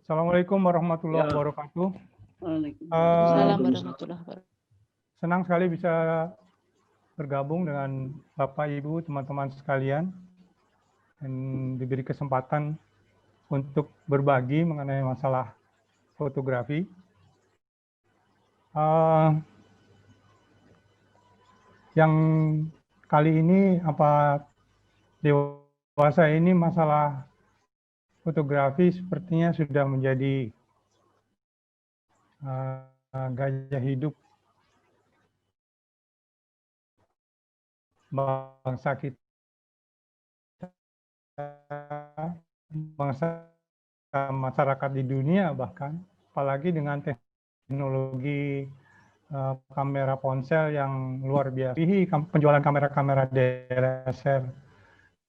Assalamualaikum warahmatullahi Ya. wabarakatuh. Waalaikumsalam warahmatullahi wabarakatuh. Senang sekali bisa bergabung dengan Bapak, Ibu, teman-teman sekalian dan diberi kesempatan untuk berbagi mengenai masalah fotografi. Yang kali ini dewasa ini masalah fotografi sepertinya sudah menjadi gaya hidup bangsa kita, bangsa masyarakat di dunia bahkan, apalagi dengan teknologi kamera ponsel yang luar biasa, penjualan kamera-kamera DSLR,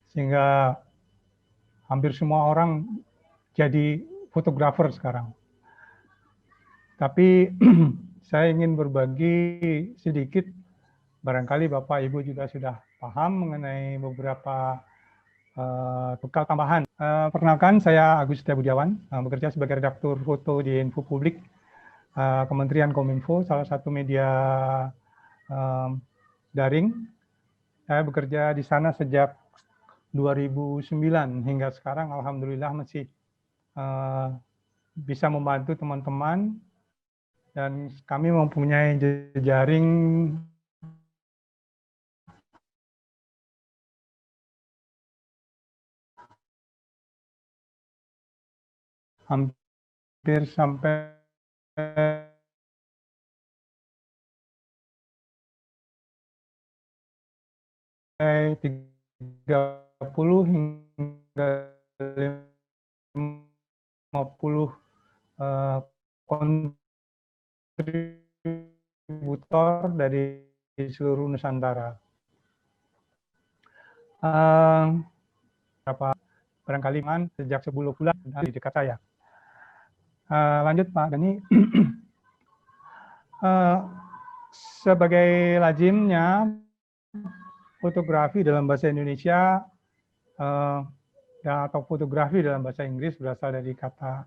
sehingga hampir semua orang jadi fotografer sekarang. Tapi saya ingin berbagi sedikit, barangkali Bapak Ibu juga sudah paham mengenai beberapa bekal tambahan. Perkenalkan, saya Agus Setia Budiawan, bekerja sebagai redaktur foto di Info Publik, Kementerian Kominfo, salah satu media daring. Saya bekerja di sana sejak 2009 hingga sekarang, alhamdulillah masih bisa membantu teman-teman, dan kami mempunyai jejaring hampir sampai 30 hingga 50 kontributor dari seluruh Nusantara. Barangkali sejak 10 bulan di dekat saya. Lanjut Pak Gani. Sebagai lazimnya, fotografi dalam bahasa Indonesia atau fotografi dalam bahasa Inggris berasal dari kata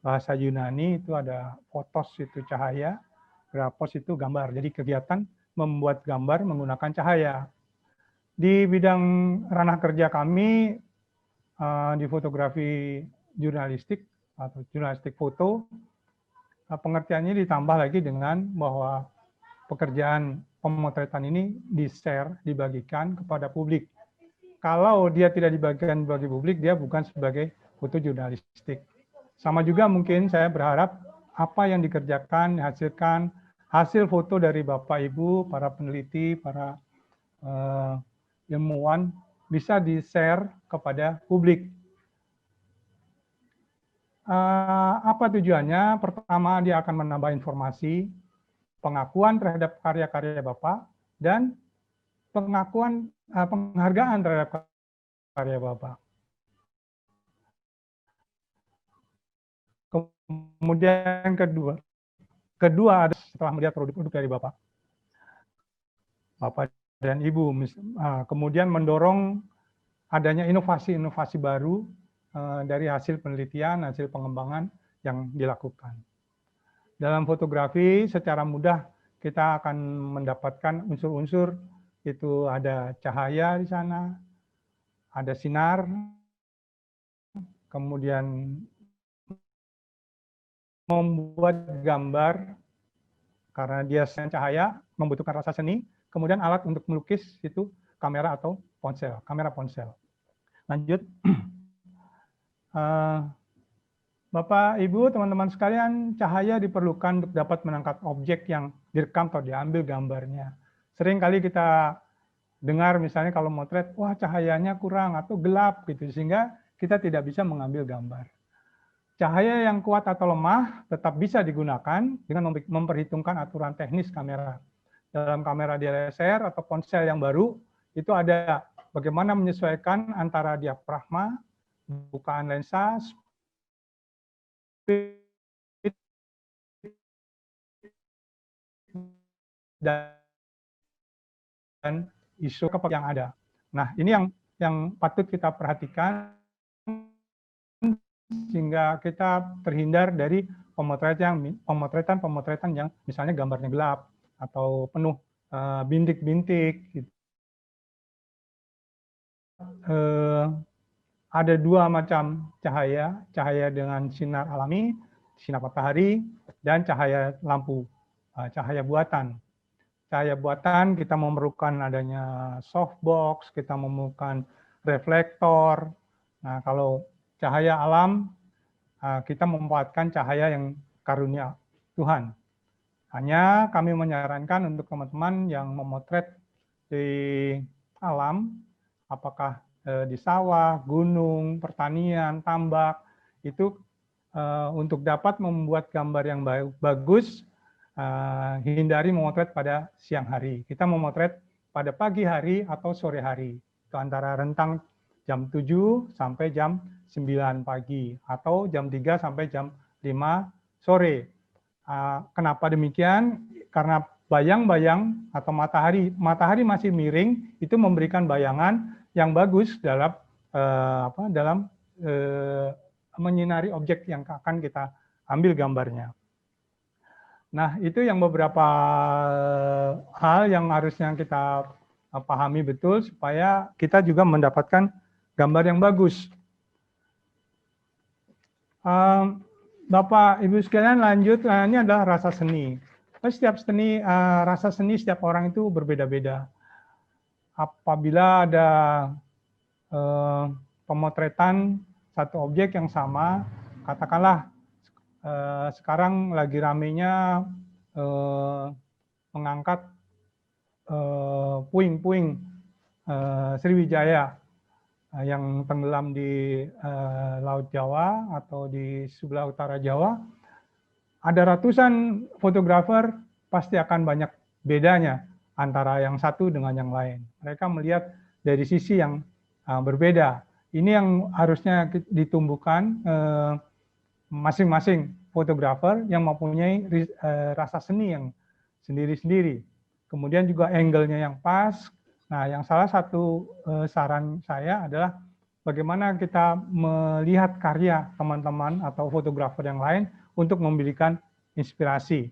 bahasa Yunani, itu ada fotos itu cahaya, grafos itu gambar. Jadi kegiatan membuat gambar menggunakan cahaya. Di bidang ranah kerja kami di fotografi jurnalistik atau jurnalistik foto, pengertiannya ditambah lagi dengan bahwa pekerjaan pemotretan ini di-share, dibagikan kepada publik. Kalau dia tidak dibagikan bagi publik, dia bukan sebagai foto jurnalistik. Sama juga mungkin saya berharap apa yang dikerjakan, dihasilkan, hasil foto dari Bapak Ibu, para peneliti, para ilmuwan, bisa di-share kepada publik. Apa tujuannya? Pertama, dia akan menambah informasi, pengakuan terhadap karya-karya Bapak, dan penghargaan terhadap karya Bapak. Kemudian kedua ada setelah melihat produk-produk dari Bapak dan Ibu, kemudian mendorong adanya inovasi-inovasi baru dari hasil penelitian, hasil pengembangan yang dilakukan. Dalam fotografi secara mudah kita akan mendapatkan unsur-unsur, itu ada cahaya di sana, ada sinar, kemudian membuat gambar karena dia cahaya membutuhkan rasa seni, kemudian alat untuk melukis itu kamera atau ponsel, kamera ponsel. Lanjut. Bapak, Ibu, teman-teman sekalian, cahaya diperlukan untuk dapat menangkap objek yang direkam atau diambil gambarnya. Sering kali kita dengar misalnya kalau motret, wah cahayanya kurang atau gelap gitu, sehingga kita tidak bisa mengambil gambar. Cahaya yang kuat atau lemah tetap bisa digunakan dengan memperhitungkan aturan teknis kamera. Dalam kamera DSLR atau ponsel yang baru, itu ada bagaimana menyesuaikan antara diafragma, bukaan lensa, speed, dan ISO yang ada. Nah, ini yang patut kita perhatikan sehingga kita terhindar dari pemotretan yang misalnya gambarnya gelap atau penuh bintik-bintik. Gitu. Ada dua macam cahaya, cahaya dengan sinar alami, sinar matahari, dan cahaya lampu, cahaya buatan. Cahaya buatan kita memerlukan adanya softbox, kita memerlukan reflektor. Nah, kalau cahaya alam, kita memanfaatkan cahaya yang karunia Tuhan. Hanya kami menyarankan untuk teman-teman yang memotret di alam, apakah di sawah, gunung, pertanian, tambak, itu untuk dapat membuat gambar yang bagus, hindari memotret pada siang hari. Kita memotret pada pagi hari atau sore hari. Itu antara rentang jam 7 sampai jam 9 pagi atau jam 3 sampai jam 5 sore. Kenapa demikian? Karena bayang-bayang atau matahari masih miring, itu memberikan bayangan yang bagus dalam menyinari objek yang akan kita ambil gambarnya. Nah, itu yang beberapa hal yang harusnya kita pahami betul supaya kita juga mendapatkan gambar yang bagus. Bapak, Ibu sekalian lanjut, ini adalah rasa seni. Setiap rasa seni setiap orang itu berbeda-beda. Apabila ada pemotretan satu objek yang sama, katakanlah sekarang lagi ramenya mengangkat puing-puing Sriwijaya yang tenggelam di Laut Jawa atau di sebelah utara Jawa. Ada ratusan fotografer, pasti akan banyak bedanya antara yang satu dengan yang lain. Mereka melihat dari sisi yang berbeda. Ini yang harusnya ditumbuhkan masing-masing fotografer yang mempunyai rasa seni yang sendiri-sendiri. Kemudian juga angle-nya yang pas. Nah, yang salah satu saran saya adalah bagaimana kita melihat karya teman-teman atau fotografer yang lain untuk memberikan inspirasi.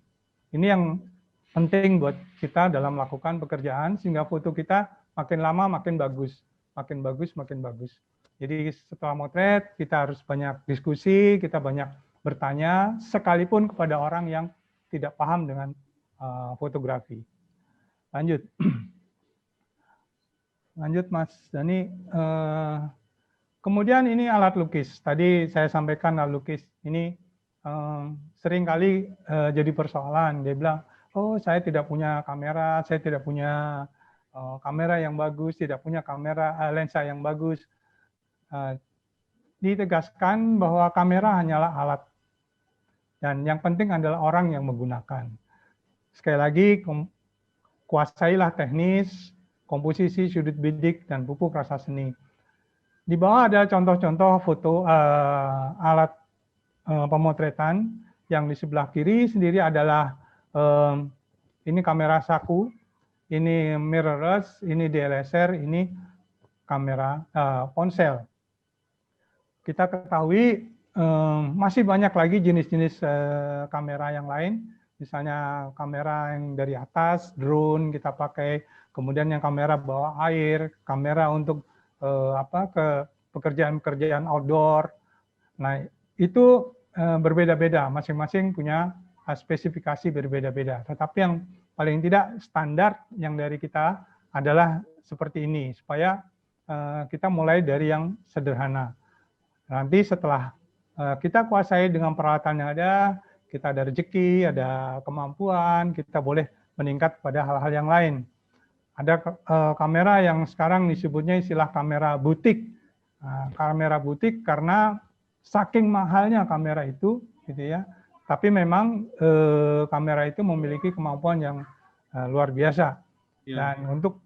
Ini yang penting buat kita dalam melakukan pekerjaan, sehingga foto kita makin lama makin bagus, makin bagus, makin bagus. Jadi setelah motret, kita harus banyak diskusi, kita banyak bertanya, sekalipun kepada orang yang tidak paham dengan fotografi. Lanjut. Lanjut, Mas Dani. Kemudian ini alat lukis. Tadi saya sampaikan alat lukis ini sering kali jadi persoalan. Dia bilang, oh saya tidak punya kamera, saya tidak punya kamera yang bagus, tidak punya kamera lensa yang bagus. Ditegaskan bahwa kamera hanyalah alat. Dan yang penting adalah orang yang menggunakan. Sekali lagi, kuasailah teknis, komposisi, sudut bidik, dan pupuk rasa seni. Di bawah ada contoh-contoh foto alat pemotretan. Yang di sebelah kiri sendiri adalah ini kamera saku, ini mirrorless, ini DSLR, ini kamera ponsel. Kita ketahui masih banyak lagi jenis-jenis kamera yang lain. Misalnya kamera yang dari atas, drone kita pakai, kemudian yang kamera bawah air, kamera untuk ke pekerjaan-pekerjaan outdoor. Nah, itu berbeda-beda, masing-masing punya spesifikasi berbeda-beda. Tetapi yang paling tidak standar yang dari kita adalah seperti ini, supaya kita mulai dari yang sederhana. Nanti setelah kita kuasai dengan peralatan yang ada, kita ada rezeki, ada kemampuan, kita boleh meningkat pada hal-hal yang lain. Ada kamera yang sekarang disebutnya istilah kamera butik. Nah, kamera butik karena saking mahalnya kamera itu, gitu ya. Tapi memang kamera itu memiliki kemampuan yang luar biasa. Ya. Dan untuk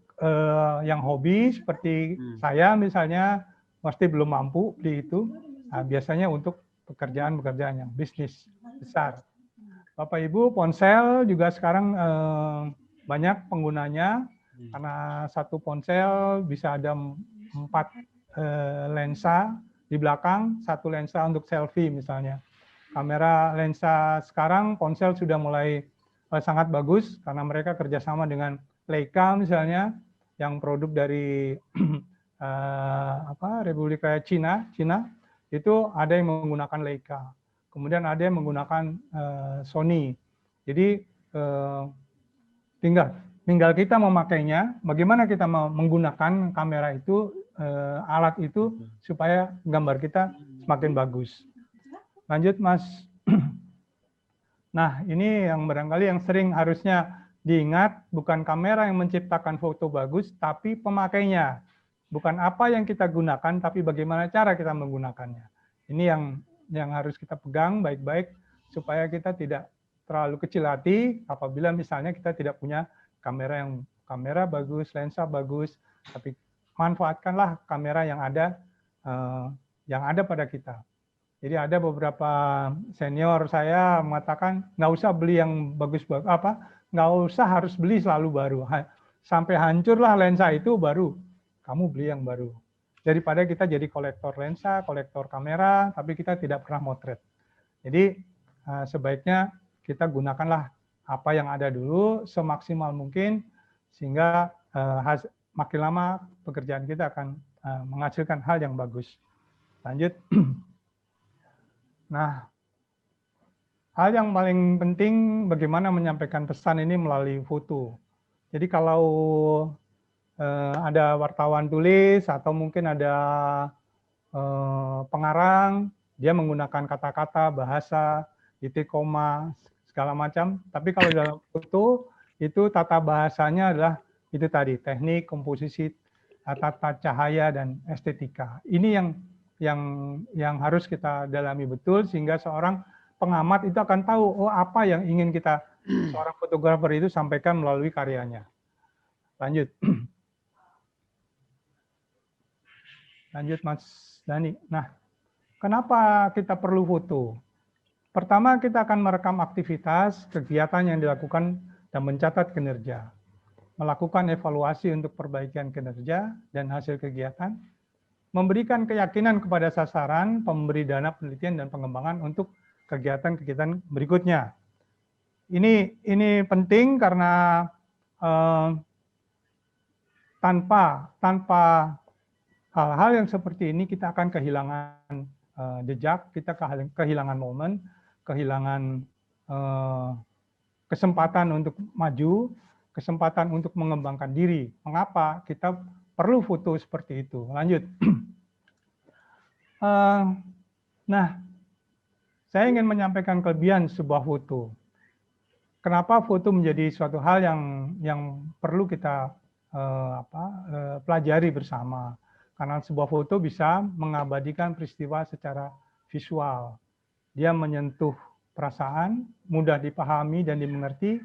yang hobi seperti saya misalnya, pasti belum mampu beli itu. Nah, biasanya untuk pekerjaan-pekerjaan yang bisnis besar. Bapak Ibu, ponsel juga sekarang banyak penggunanya, karena satu ponsel bisa ada 4 lensa, di belakang, satu lensa untuk selfie misalnya. Kamera lensa sekarang ponsel sudah mulai sangat bagus karena mereka kerjasama dengan Leica misalnya, yang produk dari Republik Cina itu ada yang menggunakan Leica, kemudian ada yang menggunakan Sony. Jadi tinggal kita memakainya, bagaimana kita mau menggunakan kamera itu, alat itu supaya gambar kita semakin bagus. Lanjut, Mas. Nah, ini yang barangkali yang sering harusnya diingat, bukan kamera yang menciptakan foto bagus, tapi pemakainya. Bukan apa yang kita gunakan, tapi bagaimana cara kita menggunakannya. Ini yang harus kita pegang baik-baik, supaya kita tidak terlalu kecil hati apabila misalnya kita tidak punya kamera bagus, lensa bagus, tapi manfaatkanlah kamera yang ada pada kita. Jadi ada beberapa senior saya mengatakan nggak usah beli yang bagus, nggak usah harus beli selalu baru. Sampai hancurlah lensa itu baru kamu beli yang baru. Daripada kita jadi kolektor lensa, kolektor kamera, tapi kita tidak pernah motret. Jadi sebaiknya kita gunakanlah apa yang ada dulu semaksimal mungkin, sehingga makin lama pekerjaan kita akan menghasilkan hal yang bagus. Lanjut. Nah, hal yang paling penting bagaimana menyampaikan pesan ini melalui foto. Jadi kalau ada wartawan tulis atau mungkin ada pengarang, dia menggunakan kata-kata, bahasa, titik, koma, segala macam. Tapi kalau dalam foto itu tata bahasanya adalah itu tadi, teknik, komposisi, tata cahaya, dan estetika. Ini yang harus kita dalami betul, sehingga seorang pengamat itu akan tahu, oh apa yang ingin kita, seorang fotografer itu sampaikan melalui karyanya. Lanjut. Lanjut, Mas Dani. Nah, kenapa kita perlu foto? Pertama, kita akan merekam aktivitas, kegiatan yang dilakukan, dan mencatat kinerja. Melakukan evaluasi untuk perbaikan kinerja dan hasil kegiatan, memberikan keyakinan kepada sasaran, pemberi dana penelitian dan pengembangan untuk kegiatan-kegiatan berikutnya. Ini penting karena tanpa hal-hal yang seperti ini kita akan kehilangan jejak, kita kehilangan momen, kehilangan kesempatan untuk maju, kesempatan untuk mengembangkan diri. Mengapa kita perlu foto seperti itu? Lanjut. Nah, saya ingin menyampaikan kelebihan sebuah foto. Kenapa foto menjadi suatu hal yang perlu kita pelajari bersama? Karena sebuah foto bisa mengabadikan peristiwa secara visual. Dia menyentuh perasaan, mudah dipahami dan dimengerti,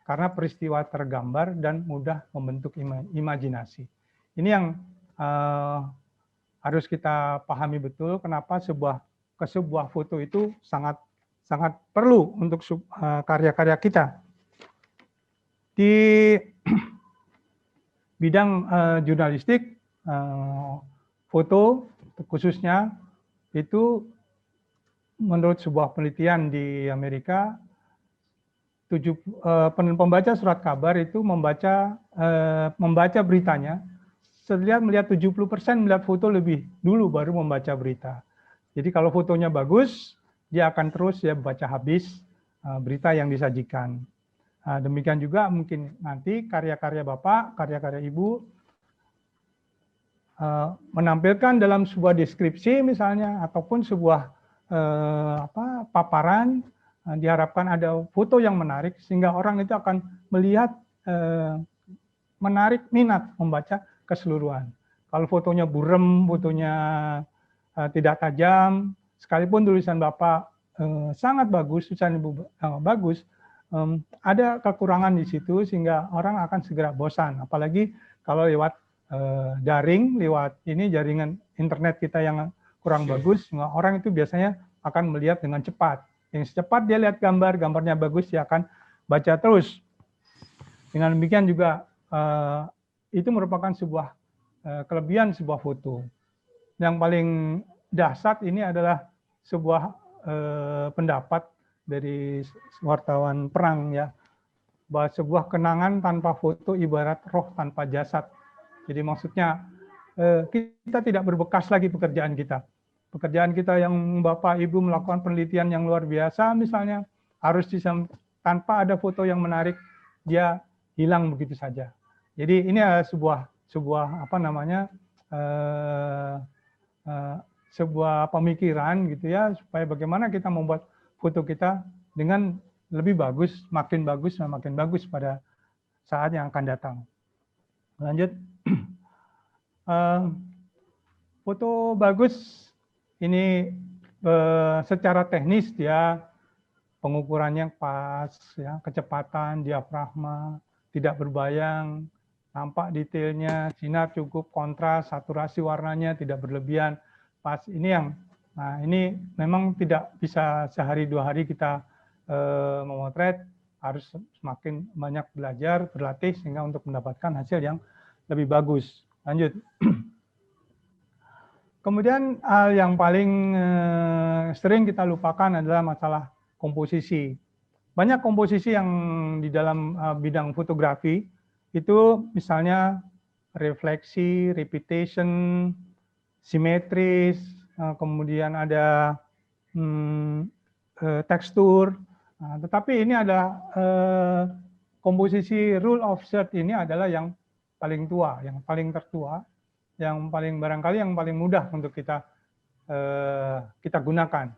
karena peristiwa tergambar dan mudah membentuk imajinasi. Ini yang harus kita pahami betul, kenapa sebuah foto itu sangat perlu untuk karya-karya kita. Di bidang jurnalistik, foto khususnya itu menurut sebuah penelitian di Amerika, pembaca surat kabar itu membaca beritanya, melihat 70% melihat foto lebih dulu baru membaca berita. Jadi kalau fotonya bagus, dia akan terus baca habis berita yang disajikan. Demikian juga mungkin nanti karya-karya Bapak, karya-karya Ibu menampilkan dalam sebuah deskripsi misalnya, ataupun sebuah paparan, diharapkan ada foto yang menarik sehingga orang itu akan melihat, menarik minat membaca keseluruhan. Kalau fotonya burem, fotonya tidak tajam, sekalipun tulisan Bapak sangat bagus, tulisan Ibu bagus, ada kekurangan di situ sehingga orang akan segera bosan. Apalagi kalau lewat daring, lewat jaringan internet kita yang kurang bagus, orang itu biasanya akan melihat dengan cepat. Yang secepat dia lihat gambarnya bagus, dia akan baca terus. Dengan demikian juga itu merupakan sebuah kelebihan sebuah foto. Yang paling dahsyat ini adalah sebuah pendapat dari wartawan perang ya, bahwa sebuah kenangan tanpa foto ibarat roh tanpa jasad. Jadi maksudnya kita tidak berbekas lagi pekerjaan kita. Pekerjaan kita yang Bapak Ibu melakukan penelitian yang luar biasa misalnya, harus tanpa ada foto yang menarik, dia hilang begitu saja. Jadi ini adalah sebuah apa namanya, sebuah pemikiran gitu ya, supaya bagaimana kita membuat foto kita dengan lebih bagus, makin bagus dan makin bagus pada saat yang akan datang. Lanjut. Foto bagus ini secara teknis dia pengukurannya pas, ya, kecepatan, diafragma, tidak berbayang, nampak detailnya, sinar cukup, kontras, saturasi warnanya tidak berlebihan, pas. Ini yang, nah ini memang tidak bisa sehari dua hari kita memotret, harus semakin banyak belajar, berlatih sehingga untuk mendapatkan hasil yang lebih bagus. Lanjut. Kemudian hal yang paling sering kita lupakan adalah masalah komposisi. Banyak komposisi yang di dalam bidang fotografi itu misalnya refleksi, repetition, simetris, kemudian ada tekstur. Nah, tetapi ini ada komposisi rule of third ini adalah yang paling tua, yang paling tertua, yang paling barangkali yang paling mudah untuk kita gunakan.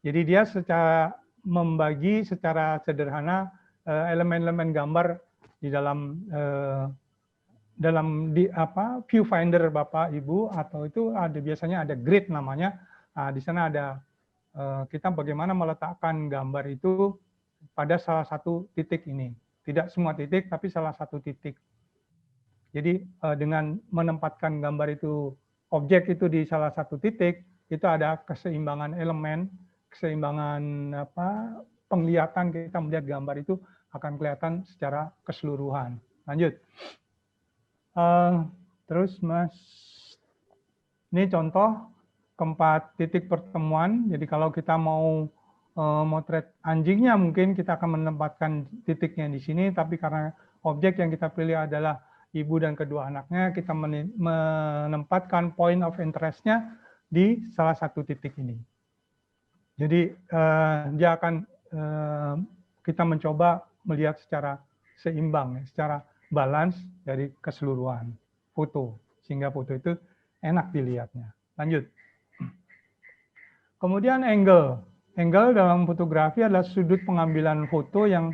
Jadi dia secara membagi secara sederhana elemen-elemen gambar di dalam viewfinder Bapak Ibu, atau itu ada biasanya ada grid namanya. Nah, di sana ada kita bagaimana meletakkan gambar itu pada salah satu titik ini. Tidak semua titik, tapi salah satu titik. Jadi dengan menempatkan gambar itu, objek itu di salah satu titik, itu ada keseimbangan elemen, keseimbangan penglihatan, kita melihat gambar itu akan kelihatan secara keseluruhan. Lanjut. Terus Mas, ini contoh keempat titik pertemuan. Jadi kalau kita mau motret anjingnya, mungkin kita akan menempatkan titiknya di sini, tapi karena objek yang kita pilih adalah ibu dan kedua anaknya, kita menempatkan point of interest-nya di salah satu titik ini. Jadi dia akan kita mencoba melihat secara seimbang, secara balance dari keseluruhan foto, sehingga foto itu enak dilihatnya. Lanjut. Kemudian angle. Angle dalam fotografi adalah sudut pengambilan foto yang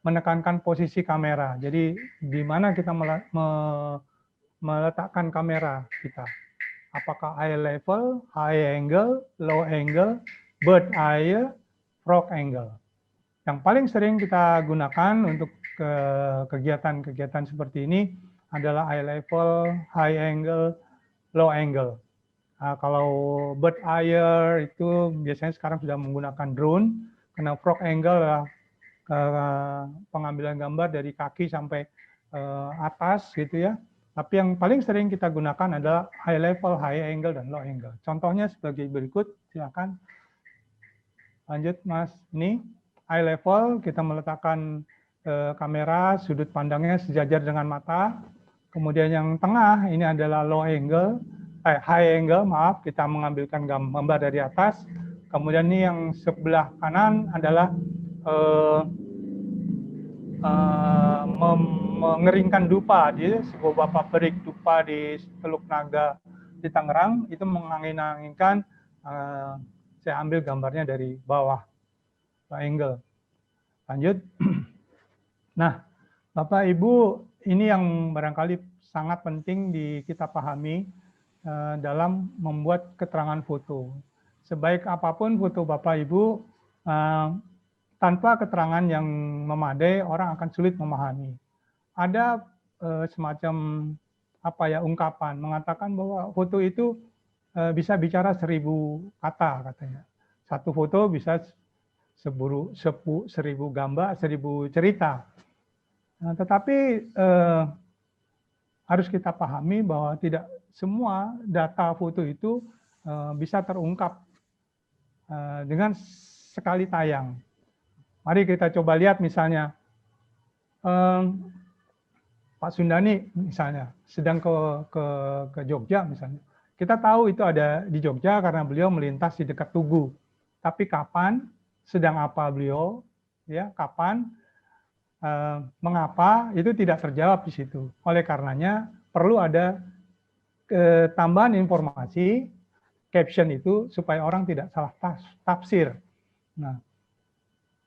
menekankan posisi kamera. Jadi di mana kita meletakkan kamera kita. Apakah eye level, high angle, low angle, bird eye, frog angle. Yang paling sering kita gunakan untuk kegiatan-kegiatan seperti ini adalah eye level, high angle, low angle. Nah, kalau bird eye itu biasanya sekarang sudah menggunakan drone, karena frog angle adalah pengambilan gambar dari kaki sampai atas gitu ya. Tapi yang paling sering kita gunakan adalah high level, high angle, dan low angle. Contohnya sebagai berikut, silakan. Lanjut Mas. Ini high level, kita meletakkan kamera, sudut pandangnya sejajar dengan mata. Kemudian yang tengah ini adalah low angle, high angle, maaf, kita mengambilkan gambar dari atas. Kemudian ini yang sebelah kanan adalah mengeringkan dupa di sebuah pabrik dupa di Teluk Naga di Tangerang, itu mengangin-anginkan. Saya ambil gambarnya dari bawah, angle. Lanjut. Nah, Bapak Ibu, ini yang barangkali sangat penting kita pahami dalam membuat keterangan foto. Sebaik apapun foto Bapak Ibu, tanpa keterangan yang memadai, orang akan sulit memahami. Ada semacam ungkapan mengatakan bahwa foto itu bisa bicara 1000 kata katanya. Satu foto bisa 1000 gambar, 1000 cerita. Nah, tetapi harus kita pahami bahwa tidak semua data foto itu bisa terungkap dengan sekali tayang. Mari kita coba lihat misalnya Pak Sundani misalnya sedang ke Jogja misalnya. Kita tahu itu ada di Jogja karena beliau melintas di dekat Tugu. Tapi kapan, sedang apa beliau, ya, kapan, mengapa itu tidak terjawab di situ. Oleh karenanya perlu ada tambahan informasi caption itu supaya orang tidak salah tafsir. Nah,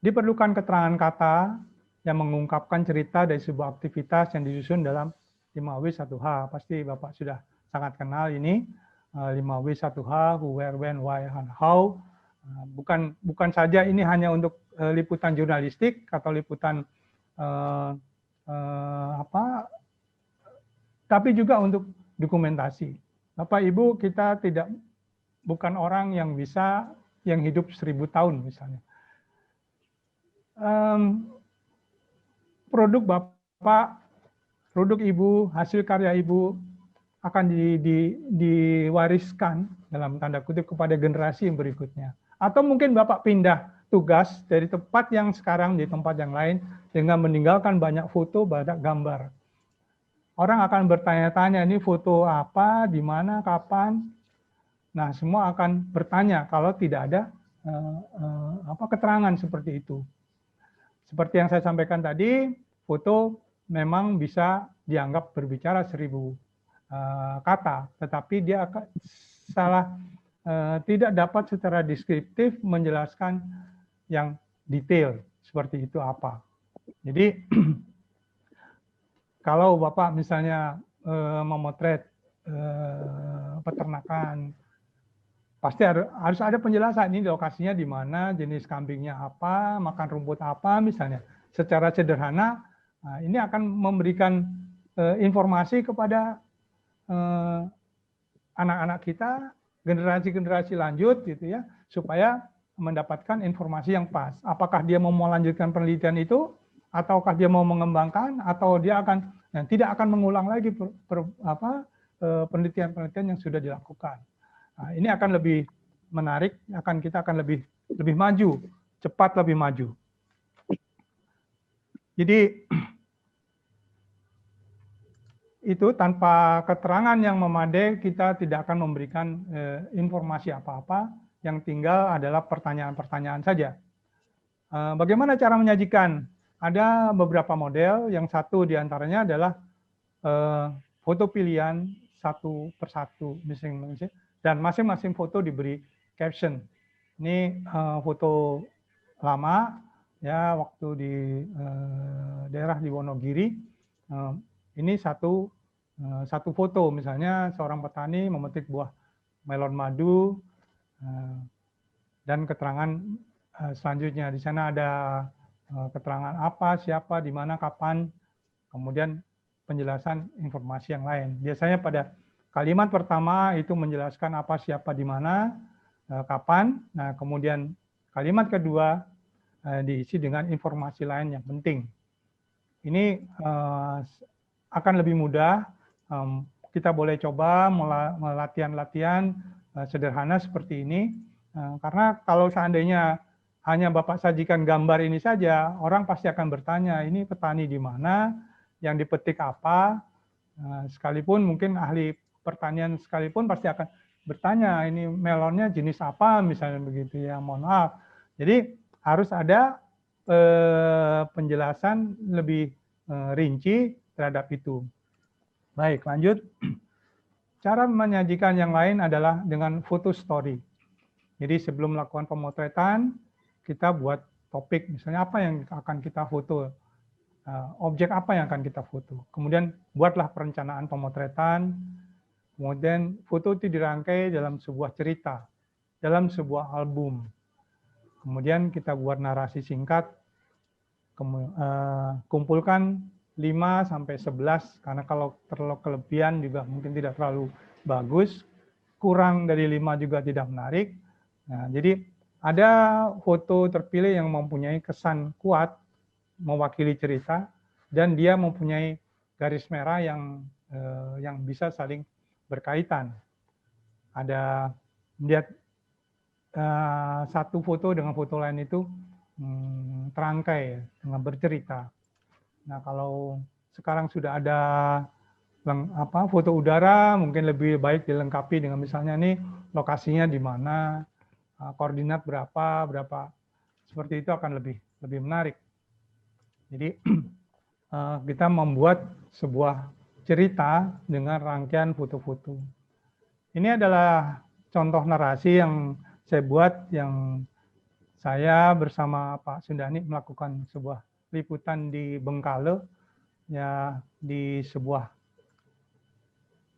diperlukan keterangan kata yang mengungkapkan cerita dari sebuah aktivitas yang disusun dalam 5W1H. Pasti Bapak sudah sangat kenal ini 5W1H, who, where, when, why, and how. Bukan saja ini hanya untuk liputan jurnalistik atau liputan tapi juga untuk dokumentasi. Bapak Ibu, kita bukan orang yang hidup 1000 tahun misalnya. Produk Bapak, produk Ibu, hasil karya Ibu akan diwariskan dalam tanda kutip kepada generasi yang berikutnya. Atau mungkin Bapak pindah tugas dari tempat yang sekarang di tempat yang lain dengan meninggalkan banyak foto, banyak gambar. Orang akan bertanya-tanya, ini foto apa, di mana, kapan. Nah, semua akan bertanya kalau tidak ada keterangan seperti itu. Seperti yang saya sampaikan tadi, foto memang bisa dianggap berbicara 1000 kata, tetapi dia akan tidak dapat secara deskriptif menjelaskan yang detail seperti itu apa. Jadi kalau Bapak misalnya memotret peternakan, pasti harus ada penjelasan ini lokasinya di mana, jenis kambingnya apa, makan rumput apa misalnya. Secara sederhana, ini akan memberikan informasi kepada anak-anak kita, generasi-generasi lanjut gitu ya, supaya mendapatkan informasi yang pas. Apakah dia mau melanjutkan penelitian itu, ataukah dia mau mengembangkan, atau dia tidak akan mengulang lagi penelitian-penelitian yang sudah dilakukan. Nah, ini akan lebih menarik, kita akan lebih maju, cepat lebih maju. Jadi itu tanpa keterangan yang memadai kita tidak akan memberikan informasi apa-apa, yang tinggal adalah pertanyaan-pertanyaan saja. Bagaimana cara menyajikan? Ada beberapa model, yang satu diantaranya adalah foto pilihan satu persatu, dan masing-masing foto diberi caption. Ini foto lama, ya, waktu di daerah di Wonogiri. Ini satu foto, misalnya seorang petani memetik buah melon madu, dan keterangan selanjutnya. Di sana ada keterangan apa, siapa, di mana, kapan, kemudian penjelasan informasi yang lain. Biasanya pada kalimat pertama itu menjelaskan apa, siapa, di mana, kapan. Nah, kemudian kalimat kedua diisi dengan informasi lain yang penting. Ini akan lebih mudah. Kita boleh coba latihan-latihan sederhana seperti ini. Karena kalau seandainya hanya Bapak sajikan gambar ini saja, orang pasti akan bertanya, ini petani di mana, yang dipetik apa, sekalipun mungkin ahli pertanian sekalipun pasti akan bertanya, ini melonnya jenis apa, misalnya begitu ya, mohon maaf. Jadi harus ada penjelasan lebih rinci terhadap itu. Baik, lanjut. Cara menyajikan yang lain adalah dengan foto story. Jadi sebelum melakukan pemotretan, kita buat topik, misalnya apa yang akan kita foto, objek apa yang akan kita foto. Kemudian buatlah perencanaan pemotretan, kemudian foto itu dirangkai dalam sebuah cerita, dalam sebuah album. Kemudian kita buat narasi singkat, kumpulkan 5-11, karena kalau terlalu kelebihan juga mungkin tidak terlalu bagus, kurang dari 5 juga tidak menarik. Nah, jadi ada foto terpilih yang mempunyai kesan kuat, mewakili cerita, dan dia mempunyai garis merah yang bisa saling berkaitan. Ada melihat satu foto dengan foto lain itu terangkai dengan bercerita. Nah, kalau sekarang sudah ada foto udara, mungkin lebih baik dilengkapi dengan misalnya nih lokasinya di mana, koordinat berapa, seperti itu akan lebih menarik. Jadi kita membuat sebuah cerita dengan rangkaian foto-foto. Ini adalah contoh narasi yang saya buat, yang saya bersama Pak Sundani melakukan sebuah liputan di Bengkale, ya, di sebuah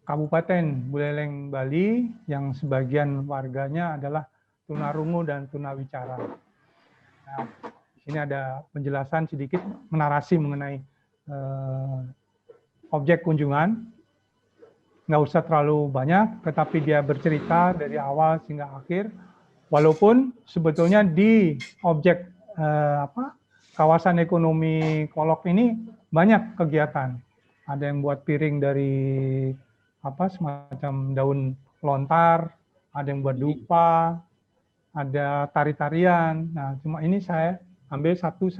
Kabupaten Buleleng, Bali, yang sebagian warganya adalah tunarungu dan tunawicara. Nah, di sini ada penjelasan sedikit menarasi mengenai objek kunjungan. Nggak usah terlalu banyak, tetapi dia bercerita dari awal hingga akhir. Walaupun sebetulnya di objek kawasan ekonomi Kolok ini banyak kegiatan. Ada yang buat piring dari semacam daun lontar, ada yang buat dupa, ada tari-tarian. Nah, cuma ini saya ambil satu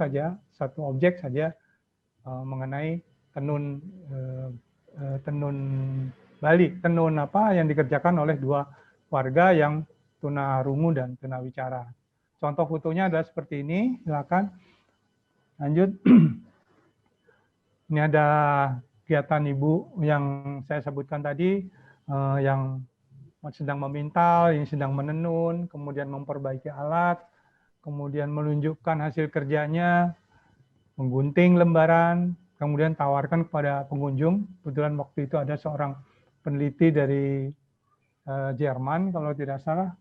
objek saja mengenai tenun Bali, tenun yang dikerjakan oleh dua warga yang tunarungu dan tunawicara. Contoh fotonya adalah seperti ini, silakan lanjut. Ini ada kegiatan ibu yang saya sebutkan tadi, yang sedang memintal, yang sedang menenun, kemudian memperbaiki alat, kemudian menunjukkan hasil kerjanya, menggunting lembaran, kemudian tawarkan kepada pengunjung. Kebetulan waktu itu ada seorang peneliti dari Jerman, kalau tidak salah,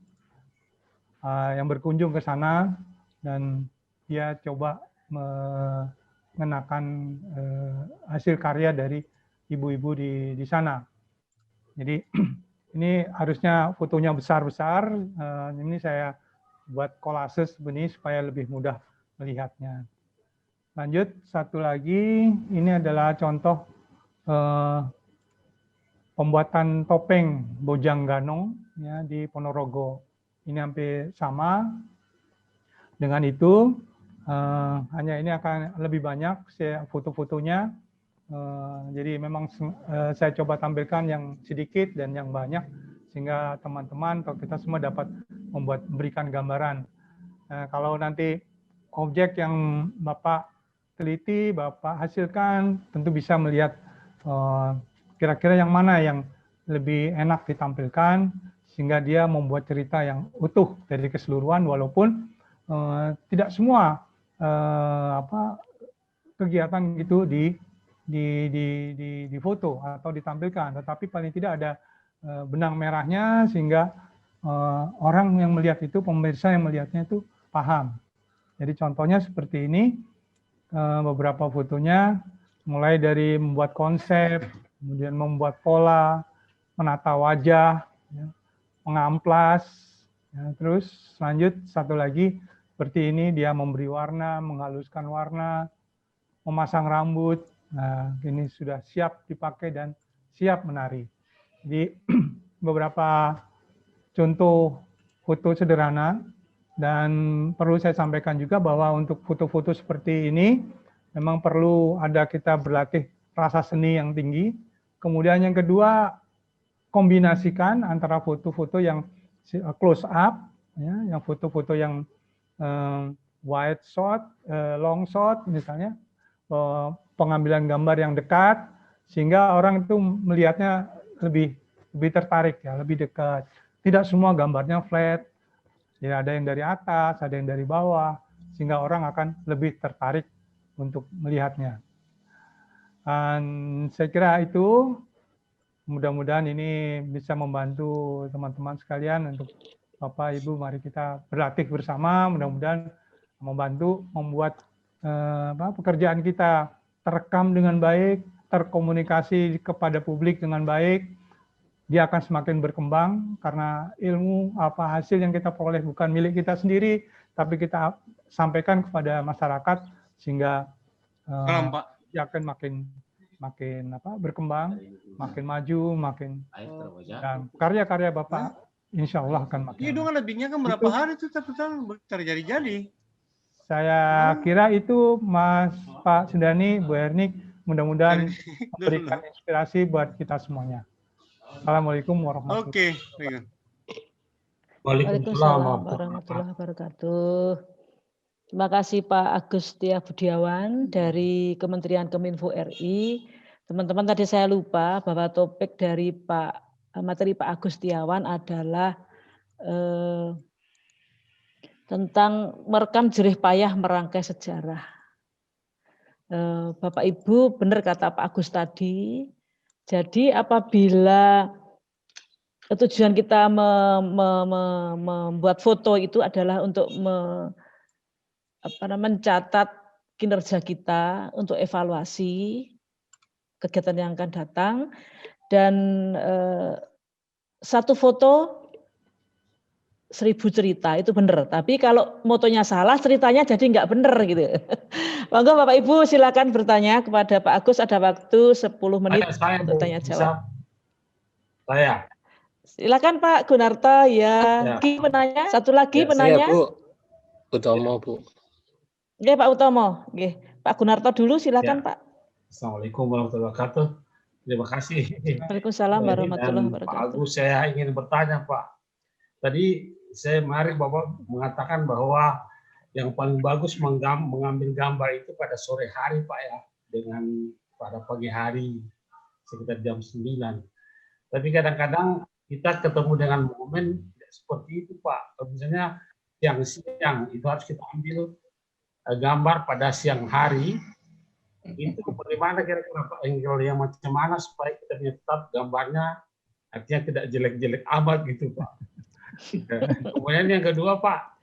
yang berkunjung ke sana, dan dia coba mengenakan hasil karya dari ibu-ibu di sana. Jadi ini harusnya fotonya besar-besar, ini saya buat kolase begini supaya lebih mudah melihatnya. Lanjut, satu lagi, ini adalah contoh pembuatan topeng Bojang Ganong, ya, di Ponorogo. Ini hampir sama. Dengan itu, hanya ini akan lebih banyak foto-fotonya. Jadi memang saya coba tampilkan yang sedikit dan yang banyak, sehingga teman-teman atau kita semua dapat memberikan gambaran. Kalau nanti objek yang Bapak teliti, Bapak hasilkan, tentu bisa melihat kira-kira yang mana yang lebih enak ditampilkan, sehingga dia membuat cerita yang utuh dari keseluruhan, walaupun tidak semua kegiatan gitu di foto atau ditampilkan, tetapi paling tidak ada benang merahnya, sehingga orang yang melihat itu, pemirsa yang melihatnya itu paham. Jadi contohnya seperti ini, beberapa fotonya, mulai dari membuat konsep, kemudian membuat pola, menata wajah, ya, mengamplas, ya, terus lanjut satu lagi seperti ini, dia memberi warna, menghaluskan warna, memasang rambut. Nah, ini sudah siap dipakai dan siap menari. Jadi beberapa contoh foto sederhana, dan perlu saya sampaikan juga bahwa untuk foto-foto seperti ini memang perlu ada kita berlatih rasa seni yang tinggi. Kemudian yang kedua, kombinasikan antara foto-foto yang close up, ya, yang foto-foto yang wide shot, long shot misalnya, pengambilan gambar yang dekat, sehingga orang itu melihatnya lebih tertarik, ya, lebih dekat. Tidak semua gambarnya flat, ya, ada yang dari atas, ada yang dari bawah, sehingga orang akan lebih tertarik untuk melihatnya. Dan saya kira itu, mudah-mudahan ini bisa membantu teman-teman sekalian. Untuk Bapak, Ibu, mari kita berlatih bersama, mudah-mudahan membantu membuat pekerjaan kita terekam dengan baik, terkomunikasi kepada publik dengan baik. Dia akan semakin berkembang, karena ilmu hasil yang kita peroleh bukan milik kita sendiri, tapi kita sampaikan kepada masyarakat, sehingga dia akan makin berkembang, makin maju, dan karya-karya Bapak insya Allah akan makin. Iya dong, lebihnya kan berapa hari itu terjadi-jadi. Saya kira itu Mas Pak Sundani, Bu Ernik, mudah-mudahan memberikan inspirasi buat kita semuanya. Assalamualaikum warahmatullahi wabarakatuh. Waalaikumsalam warahmatullahi wabarakatuh. Terima kasih Pak Agus Setia Budiawan dari Kementerian Kominfo RI. Teman-teman, tadi saya lupa bahwa topik dari materi Pak Agus Setiawan adalah tentang merekam jerih payah merangkai sejarah. Bapak Ibu, benar kata Pak Agus tadi. Jadi apabila tujuan kita membuat foto itu adalah untuk mencatat kinerja kita, untuk evaluasi kegiatan yang akan datang, dan satu foto 1000 cerita, itu benar. Tapi kalau motonya salah, ceritanya jadi nggak benar gitu. Monggo Bapak Ibu silakan bertanya kepada Pak Agus, ada waktu 10 menit untuk tanya jawab. Saya. Silakan Pak Gunarto ya. Lagi penanya, satu lagi penanya. Saya, Bu. Utomo, Bu. Oke, Pak Utomo. Oke, Pak Gunarto dulu silakan, Pak. Assalamualaikum warahmatullahi wabarakatuh. Terima kasih. Waalaikumsalam warahmatullahi wabarakatuh. Pak Agus, saya ingin bertanya, Pak. Tadi saya mari Bapak mengatakan bahwa yang paling bagus mengambil gambar itu pada sore hari, Pak ya, dengan pada pagi hari sekitar jam 9. Tapi kadang-kadang kita ketemu dengan momen seperti itu, Pak. Misalnya siang-siang itu harus kita ambil gambar pada siang hari. Itu bagaimana kira-kira Pak, angle yang macam mana supaya kita tetap gambarnya artinya tidak jelek-jelek amat gitu, Pak. Kemudian yang kedua, Pak,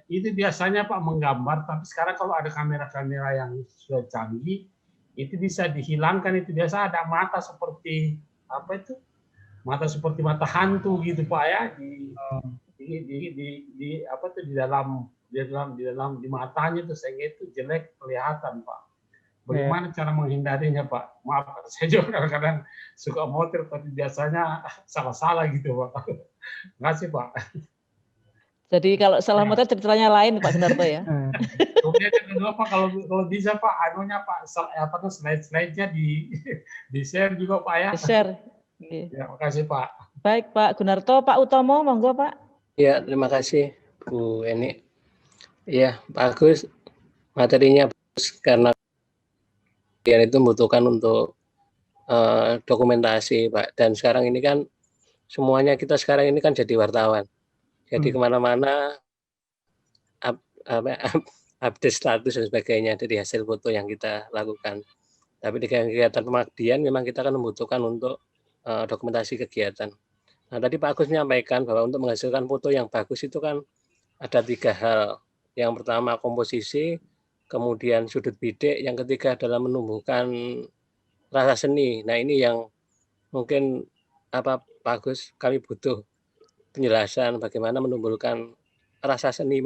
itu biasanya Pak menggambar, tapi sekarang kalau ada kamera-kamera yang sudah canggih, itu bisa dihilangkan. Itu biasa ada mata seperti apa itu? Mata seperti mata hantu gitu, Pak ya, di matanya itu, sehingga itu jelek kelihatan, Pak. Bagaimana cara menghindarinya, Pak? Maaf, saya juga kadang-kadang suka motor, tapi biasanya salah-salah gitu, Pak. Terima kasih, Pak. Jadi kalau salah motor ceritanya lain, Pak Gunarto ya. Kemudian yang kedua, Pak, kalau bisa, Pak, Pak, slide-nya di share juga, Pak ya. Di share. Ya, makasih, Pak. Baik, Pak Gunarto. Pak Utomo, monggo, Pak. Ya, terima kasih, Bu Eni. Ya, Pak Agus, materinya bagus karena itu membutuhkan untuk dokumentasi, Pak. Dan sekarang ini kan semuanya kita sekarang ini kan jadi wartawan. Jadi kemana-mana update status dan sebagainya dari hasil foto yang kita lakukan. Tapi di kegiatan pengabdian memang kita kan membutuhkan untuk dokumentasi kegiatan. Nah, tadi Pak Agus menyampaikan bahwa untuk menghasilkan foto yang bagus itu kan ada 3 hal. Yang pertama komposisi, kemudian sudut bidik, yang ketiga adalah menumbuhkan rasa seni. Nah, ini yang mungkin Pak Agus, kami butuh penjelasan bagaimana menumbuhkan rasa seni,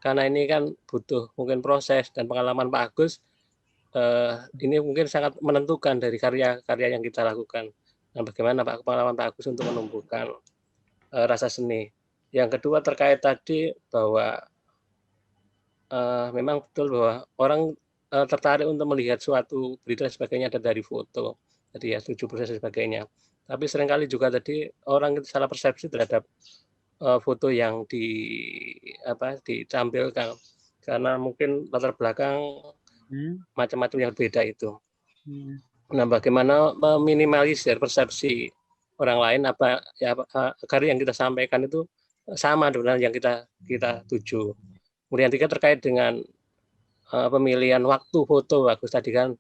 Karena ini kan butuh mungkin proses dan pengalaman Pak Agus. Ini mungkin sangat menentukan dari karya-karya yang kita lakukan. Nah, bagaimana Pak pengalaman Pak Agus untuk menumbuhkan rasa seni. Yang kedua terkait tadi bahwa memang betul bahwa orang tertarik untuk melihat suatu berita dan sebagainya ada dari foto. Jadi ya 7% dan sebagainya. Tapi seringkali juga tadi orang itu salah persepsi terhadap foto yang ditampilkan karena mungkin latar belakang macam-macam yang berbeda itu. Nah, bagaimana meminimalisir persepsi orang lain agar yang kita sampaikan itu sama dengan yang kita tuju. Kemudian tiga terkait dengan pemilihan waktu foto. Bagus tadi kan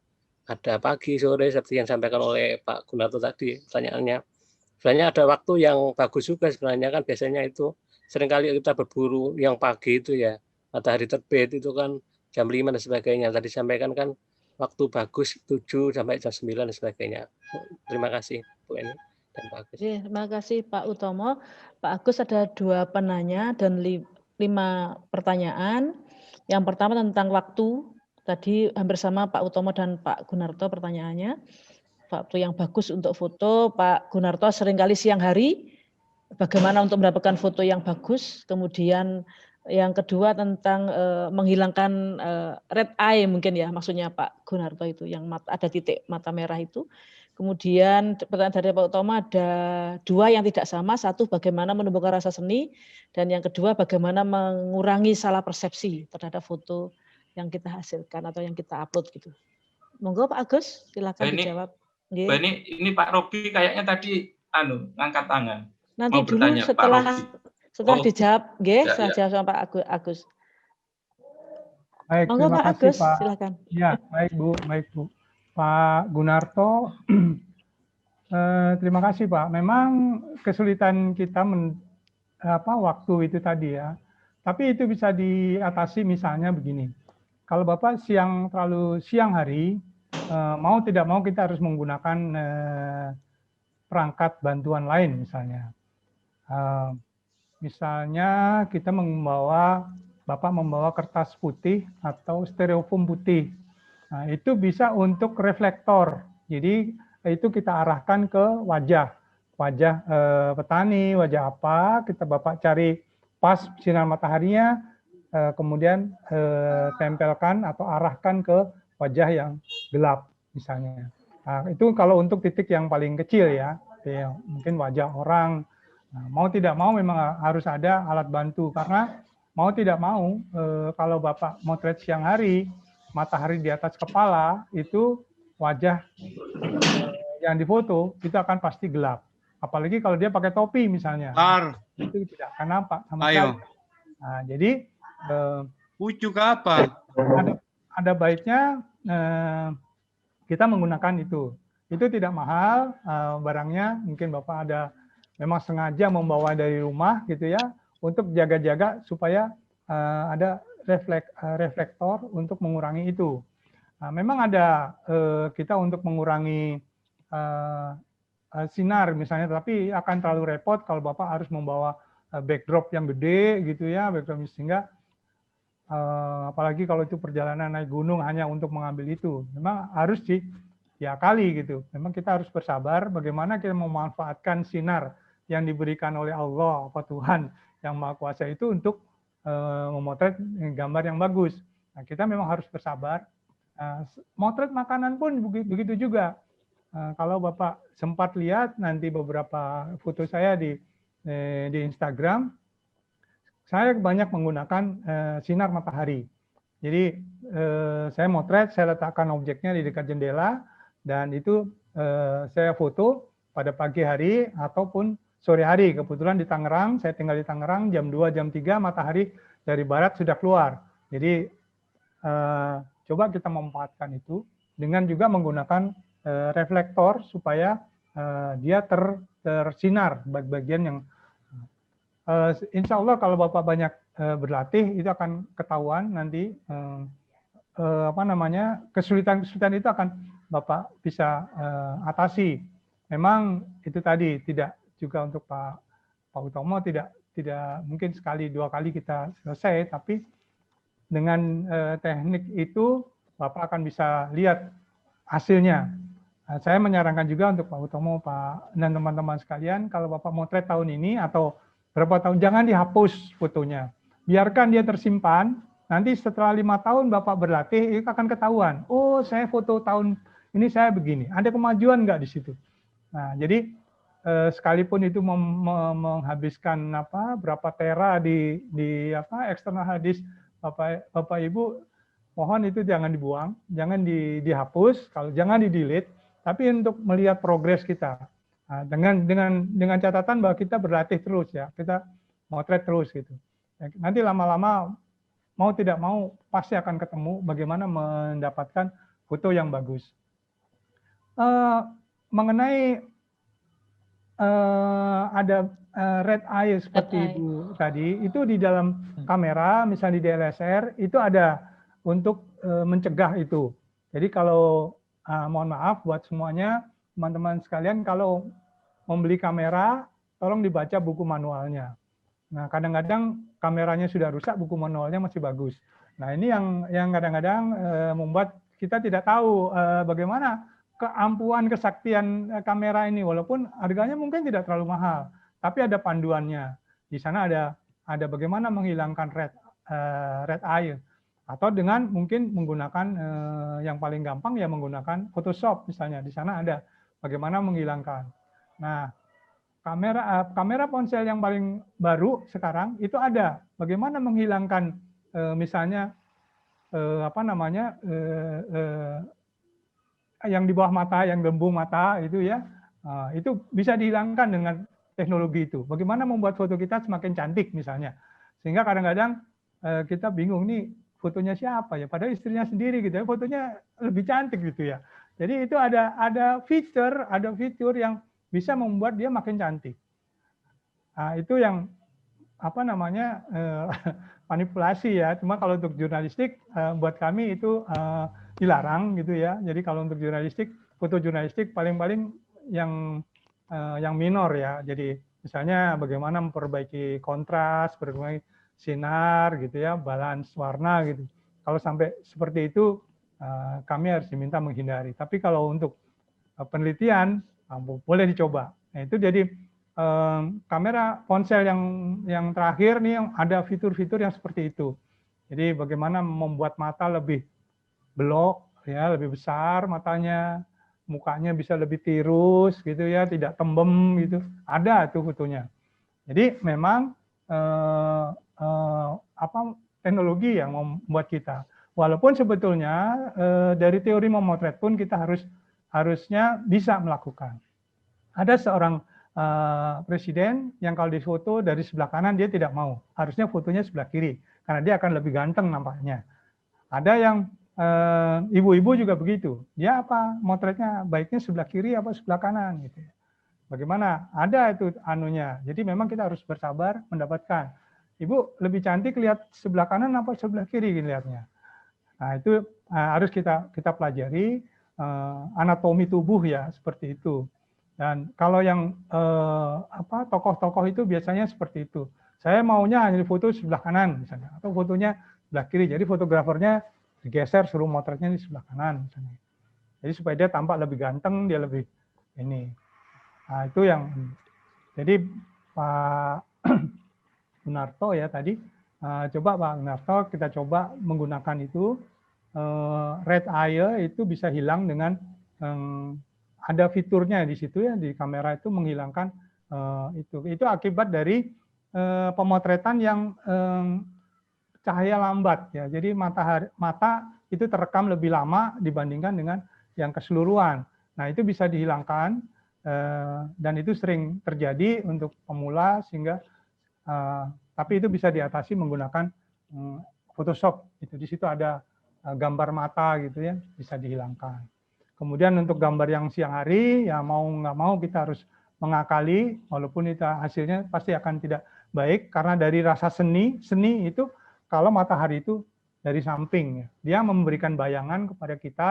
ada pagi, sore seperti yang disampaikan oleh Pak Gunarto tadi pertanyaannya. Sebenarnya ada waktu yang bagus juga sebenarnya kan biasanya itu seringkali kita berburu yang pagi itu ya matahari terbit itu kan jam 5 dan sebagainya. Tadi sampaikan kan waktu bagus 7 sampai jam 9 dan sebagainya. Terima kasih Bu Eni dan Pak Agus. Terima kasih Pak Utomo. Pak Agus ada 2 penanya dan 5 pertanyaan. Yang pertama tentang waktu. Tadi hampir sama Pak Utomo dan Pak Gunarto pertanyaannya. Waktu yang bagus untuk foto, Pak Gunarto seringkali siang hari. bagaimana untuk mendapatkan foto yang bagus, kemudian yang kedua tentang menghilangkan red eye mungkin ya, maksudnya Pak Gunarto itu, yang ada titik mata merah itu. Kemudian pertanyaan dari Pak Utomo ada 2 yang tidak sama, satu bagaimana menumbuhkan rasa seni, dan yang kedua bagaimana mengurangi salah persepsi terhadap foto yang kita hasilkan atau yang kita upload gitu. Monggo Pak Agus, silakan dijawab. Ini Pak Robi kayaknya tadi ngangkat tangan. Nanti Mau dulu bertanya, setelah dijawab, nggih, ya, saya jawab sama Pak Agus. Baik, Monggo terima Pak kasih Agus, Pak. silakan. Ya, baik Bu. Pak Gunarto, terima kasih Pak. Memang kesulitan kita waktu itu tadi ya. Tapi itu bisa diatasi misalnya begini. Kalau Bapak terlalu siang hari, mau tidak mau kita harus menggunakan perangkat bantuan lain misalnya. Misalnya kita Bapak membawa kertas putih atau stereofoam putih. Nah, itu bisa untuk reflektor. Jadi itu kita arahkan ke wajah petani, wajah apa, Bapak cari pas sinar mataharinya, kemudian tempelkan atau arahkan ke wajah yang gelap misalnya. Nah, itu kalau untuk titik yang paling kecil ya, mungkin wajah orang. Nah, mau tidak mau memang harus ada alat bantu, karena mau tidak mau kalau Bapak motret siang hari, matahari di atas kepala, itu wajah yang difoto itu akan pasti gelap. Apalagi kalau dia pakai topi misalnya, itu tidak akan nampak sama sekali. Nah, jadi pucuk apa? Ada baiknya kita menggunakan itu. Itu tidak mahal barangnya. Mungkin Bapak memang sengaja membawa dari rumah gitu ya, untuk jaga-jaga supaya ada reflektor untuk mengurangi itu. Nah, memang ada kita untuk mengurangi sinar misalnya, tapi akan terlalu repot kalau Bapak harus membawa backdrop yang gede gitu ya, backdrop, sehingga apalagi kalau itu perjalanan naik gunung hanya untuk mengambil itu, memang harus diakali gitu. Memang kita harus bersabar bagaimana kita memanfaatkan sinar yang diberikan oleh Allah, Tuhan yang Maha Kuasa itu untuk memotret gambar yang bagus. Nah, kita memang harus bersabar. Motret makanan pun begitu juga. Kalau Bapak sempat lihat nanti beberapa foto saya di Instagram, saya banyak menggunakan sinar matahari. Jadi saya motret, saya letakkan objeknya di dekat jendela, dan itu saya foto pada pagi hari ataupun sore hari. Kebetulan di Tangerang, saya tinggal di Tangerang, jam 2, jam 3 matahari dari barat sudah keluar. Jadi coba kita memanfaatkan itu dengan juga menggunakan reflektor supaya dia tersinar bagian yang insya Allah kalau Bapak banyak berlatih itu akan ketahuan nanti kesulitan-kesulitan itu akan Bapak bisa atasi. Memang itu tadi tidak juga untuk Pak Utomo tidak mungkin sekali 2 kali kita selesai, tapi dengan teknik itu Bapak akan bisa lihat hasilnya. Saya menyarankan juga untuk Pak Utomo, Pak dan teman-teman sekalian, kalau Bapak motret tahun ini atau berapa tahun, jangan dihapus fotonya. Biarkan dia tersimpan, nanti setelah 5 tahun Bapak berlatih, itu akan ketahuan. Oh, saya foto tahun ini saya begini. Ada kemajuan nggak di situ? Nah, jadi sekalipun itu menghabiskan berapa tera di eksternal hard disk, Bapak Ibu, mohon itu jangan dibuang, jangan dihapus, kalau jangan di-delete, tapi untuk melihat progres kita. Nah, dengan catatan bahwa kita berlatih terus ya, kita motret terus gitu. Nanti lama-lama mau tidak mau pasti akan ketemu bagaimana mendapatkan foto yang bagus. Mengenai ada red eye seperti Ibu tadi, itu di dalam kamera, misalnya di DSLR, itu ada untuk mencegah itu. Jadi kalau, mohon maaf buat semuanya, teman-teman sekalian, kalau membeli kamera, tolong dibaca buku manualnya. Nah, kadang-kadang kameranya sudah rusak, buku manualnya masih bagus. Nah, ini yang kadang-kadang membuat kita tidak tahu bagaimana keampuhan kesaktian kamera ini, walaupun harganya mungkin tidak terlalu mahal. tapi ada panduannya. Di sana ada bagaimana menghilangkan red eye, atau dengan mungkin menggunakan yang paling gampang ya menggunakan Photoshop misalnya. Di sana ada bagaimana menghilangkan. Nah, kamera ponsel yang paling baru sekarang itu ada bagaimana menghilangkan misalnya yang di bawah mata, yang gembung mata itu ya, itu bisa dihilangkan dengan teknologi itu. Bagaimana membuat foto kita semakin cantik misalnya, sehingga kadang-kadang kita bingung nih fotonya siapa ya, padahal istrinya sendiri gitu ya, fotonya lebih cantik gitu ya. Jadi itu ada fitur yang bisa membuat dia makin cantik. Nah, itu yang manipulasi ya. Cuma kalau untuk jurnalistik buat kami itu dilarang gitu ya. Jadi kalau untuk jurnalistik, foto jurnalistik paling-paling yang minor ya. Jadi misalnya bagaimana memperbaiki kontras, berbagai sinar gitu ya, balance warna gitu. Kalau sampai seperti itu kami harus diminta menghindari. Tapi kalau untuk penelitian boleh dicoba. Nah, itu jadi kamera ponsel yang terakhir nih yang ada fitur-fitur yang seperti itu. Jadi bagaimana membuat mata lebih belok ya, lebih besar matanya, mukanya bisa lebih tirus gitu ya, tidak tembem gitu. Ada tuh fotonya. Jadi memang teknologi yang membuat kita. Walaupun sebetulnya dari teori memotret pun kita harusnya bisa melakukan. Ada seorang presiden yang kalau difoto dari sebelah kanan dia tidak mau, harusnya fotonya sebelah kiri karena dia akan lebih ganteng nampaknya. Ada yang ibu-ibu juga begitu, dia motretnya baiknya sebelah kiri apa sebelah kanan gitu. Bagaimana? Ada itu anunya. Jadi memang kita harus bersabar mendapatkan. Ibu lebih cantik lihat sebelah kanan apa sebelah kiri lihatnya. Nah itu harus kita pelajari anatomi tubuh ya seperti itu. Dan kalau yang tokoh-tokoh itu biasanya seperti itu. Saya maunya hanya foto sebelah kanan misalnya, atau fotonya sebelah kiri. Jadi fotografernya digeser suruh motretnya di sebelah kanan misalnya. Jadi supaya dia tampak lebih ganteng, dia lebih ini. Nah itu yang. Jadi Pak Gunarto ya tadi, coba Pak Gunarto kita coba menggunakan itu. Red eye itu bisa hilang dengan ada fiturnya di situ ya, di kamera itu menghilangkan itu akibat dari pemotretan yang cahaya lambat ya. Jadi mata itu terekam lebih lama dibandingkan dengan yang keseluruhan. Nah itu bisa dihilangkan dan itu sering terjadi untuk pemula sehingga tapi itu bisa diatasi menggunakan Photoshop. Itu di situ ada gambar mata gitu ya, bisa dihilangkan. Kemudian untuk gambar yang siang hari ya mau nggak mau kita harus mengakali, walaupun itu hasilnya pasti akan tidak baik karena dari rasa seni itu kalau matahari itu dari samping ya, dia memberikan bayangan kepada kita,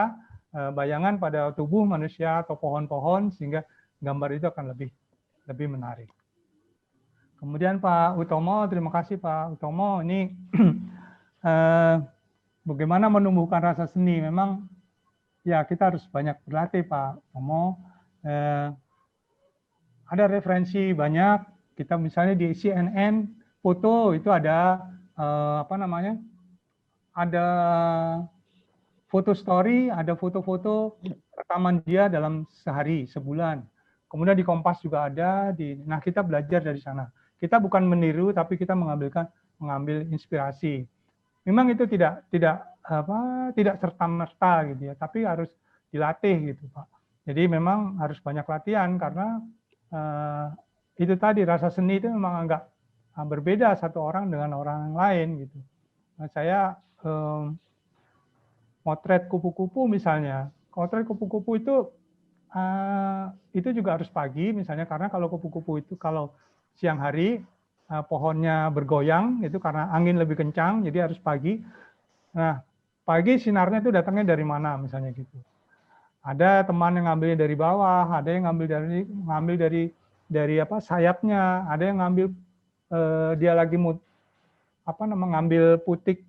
bayangan pada tubuh manusia atau pohon-pohon sehingga gambar itu akan lebih menarik. Kemudian Pak Utomo, terima kasih Pak Utomo. Ini bagaimana menumbuhkan rasa seni? Memang ya kita harus banyak berlatih Pak Utomo. Ada referensi banyak. Kita misalnya di CNN foto itu ada ada foto story, ada foto-foto rekaman dia dalam sehari, sebulan. Kemudian di Kompas juga ada. Nah kita belajar dari sana. Kita bukan meniru, tapi kita mengambil inspirasi. Memang itu tidak serta-merta gitu ya, tapi harus dilatih gitu Pak. Jadi memang harus banyak latihan karena itu tadi rasa seni itu memang agak berbeda satu orang dengan orang lain gitu. Nah, saya motret kupu-kupu misalnya, motret kupu-kupu itu juga harus pagi misalnya karena kalau kupu-kupu itu kalau siang hari pohonnya bergoyang itu karena angin lebih kencang jadi harus pagi. Nah pagi sinarnya itu datangnya dari mana misalnya gitu. Ada teman yang ngambilnya dari bawah, ada yang ngambil dari sayapnya, ada yang ngambil dia lagi ngambil putik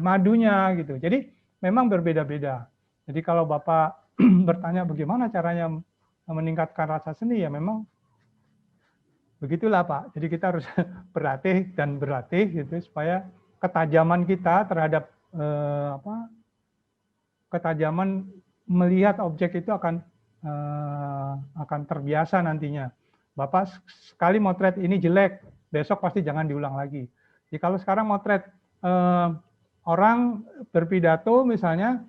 madunya gitu. Jadi memang berbeda-beda. Jadi kalau Bapak bertanya bagaimana caranya meningkatkan rasa seni ya memang Begitulah Pak. Jadi kita harus berlatih dan berlatih gitu supaya ketajaman kita terhadap ketajaman melihat objek itu akan terbiasa nantinya. Bapak sekali motret ini jelek, besok pasti jangan diulang lagi. Jadi kalau sekarang motret orang berpidato misalnya